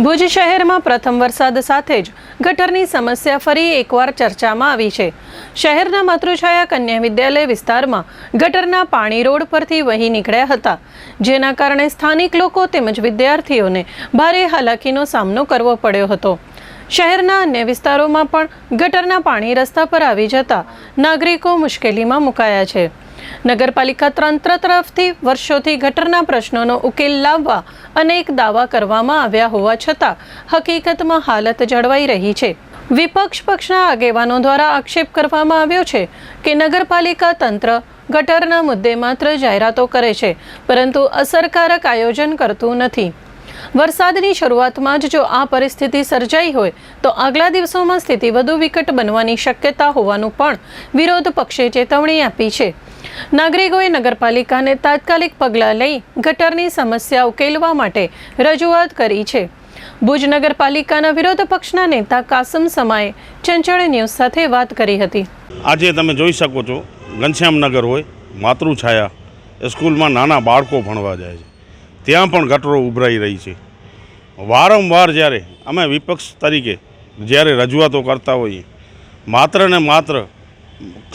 ભુજ શહેરમાં પ્રથમ વરસાદ સાથે જ ગટરની સમસ્યા ફરી એકવાર ચર્ચામાં આવી છે। શહેરના માતૃછાયા કન્યા વિદ્યાલય વિસ્તારમાં ગટરના પાણી રોડ પરથી વહી નીકળ્યા હતા, જેના કારણે સ્થાનિક લોકો તેમજ વિદ્યાર્થીઓને ભારે હાલાકીનો સામનો કરવો પડ્યો હતો। શહેરના અન્ય વિસ્તારોમાં પણ ગટરના પાણી રસ્તા પર આવી જતા નાગરિકો મુશ્કેલીમાં મુકાયા છે। નગરપાલિકા તંત્ર તરફથી વર્ષોથી ગટરના પ્રશ્નોનો ઉકેલ લાવવા અનેક દાવા કરવામાં આવ્યા હોવા છતાં હકીકતમાં હાલત જળવાઈ રહી છે। વિપક્ષ પક્ષના આગેવાનો દ્વારા આક્ષેપ કરવામાં આવ્યો છે કે નગરપાલિકા તંત્ર ગટરના મુદ્દે માત્ર જાહેરાતો કરે છે, પરંતુ અસરકારક આયોજન કરતું નથી। વરસાદની શરૂઆતમાં જ જો આ પરિસ્થિતિ સર્જાઈ હોય તો આગલા દિવસોમાં સ્થિતિ વધુ વિકટ બનવાની શક્યતા હોવાનું પણ વિરોધ પક્ષે ચેતવણી આપી છે। નાગરિકોએ નગરપાલિકાને તાત્કાલિક પગલાં લઈ ગટરની સમસ્યા ઉકેલવા માટે રજૂઆત કરી છે। ભુજ નગરપાલિકાના વિરોધ પક્ષના નેતા કાસમ સમાએ ચંચળ ન્યૂઝ સાથે વાત કરી હતી। આજે તમે જોઈ શકો છો, ઘનશ્યામનગર હોય, માતૃછાયા સ્કૂલમાં નાના બાળકો ભણવા જાય છે, ત્યાં પણ ગટરો ઉભરાઈ રહી છે। વારંવાર જ્યારે અમે વિપક્ષ તરીકે જ્યારે રજૂઆતો કરતા હોઈએ, માત્ર ને માત્ર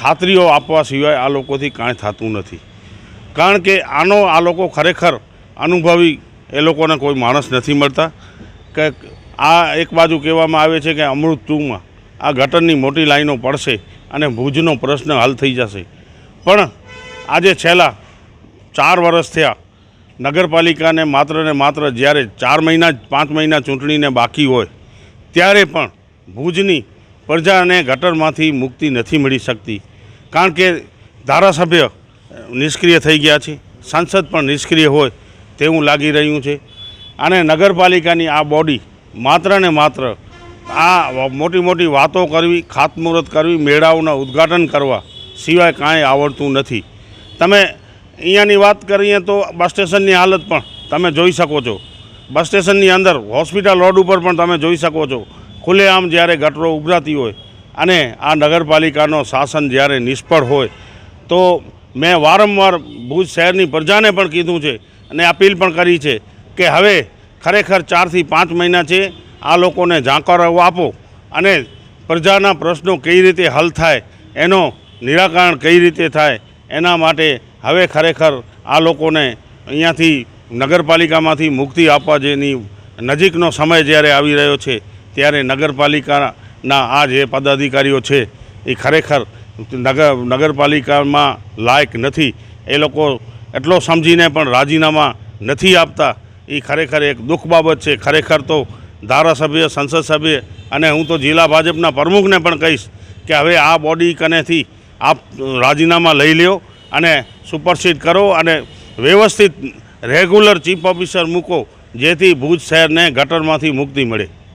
ખાતરીઓ આપવા સિવાય આ લોકોથી કાંઈ થતું નથી। કારણ કે આનો આ લોકો ખરેખર અનુભવી એ લોકોને કોઈ માણસ નથી મળતા કે આ એક બાજુ કહેવામાં આવે છે કે અમૃત 2માં આ ગટરની મોટી લાઈનો પડશે અને ભુજનો પ્રશ્ન હલ થઈ જશે, પણ આજે છેલ્લા 4 વર્ષ થયા નગરપાલિકાને માત્ર જ્યારે 4 મહિના 5 મહિના ચૂંટણીને બાકી હોય ત્યારે પણ ભુજની પ્રજાને ગટરમાંથી મુક્તિ નથી મળી શકતી। કારણ કે ધારાસભ્ય નિષ્ક્રિય થઈ ગયા છે, સાંસદ પણ નિષ્ક્રિય હોય તેવું લાગી રહ્યું છે, અને નગરપાલિકાની આ બોડી માત્ર ને માત્ર આ મોટી મોટી વાતો કરવી, ખાતમુહૂર્ત કરવી, મેળાઓના ઉદ્ઘાટન કરવા સિવાય કાંઈ આવડતું નથી। તમે અહીંયાની વાત કરીએ તો બસ સ્ટેશનની હાલત પણ તમે જોઈ શકો છો। બસ સ્ટેશનની અંદર હોસ્પિટલ રોડ ઉપર પણ તમે જોઈ શકો છો, ખુલ્લેઆમ જ્યારે ગટરો ઉભરાતી હોય અને આ નગરપાલિકાનો શાસન જ્યારે નિષ્ફળ હોય તો મેં વારંવાર ભુજ શહેરની પ્રજાને પણ કીધું છે અને અપીલ પણ કરી છે કે હવે ખરેખર 4 થી 5 મહિના છે, આ લોકોને જાણકારો આપો અને પ્રજાના પ્રશ્નો કઈ રીતે હલ થાય, એનો નિરાકરણ કઈ રીતે થાય, એના માટે હવે ખરેખર આ લોકોને અહીંયાથી નગરપાલિકામાંથી મુક્તિ આપવા જેની નજીકનો સમય જ્યારે આવી રહ્યો છે ત્યારે નગરપાલિકાના આ જે પદાધિકારીઓ છે એ ખરેખર નગરપાલિકામાં લાયક નથી। એ લોકો એટલો સમજીને પણ રાજીનામા નથી આપતા, એ ખરેખર એક દુઃખ બાબત છે। ખરેખર તો ધારાસભ્ય, સંસદ સભ્ય અને હું તો જિલ્લા ભાજપના પ્રમુખને પણ કહીશ કે હવે આ બોડી કનેથી આપ રાજીનામા લઈ લ્યો અને સુપરસીડ કરો અને વ્યવસ્થિત રેગ્યુલર ચીફ ઓફિસર મૂકો, જેથી ભુજ શહેરને ગટરમાંથી મુક્તિ મળે।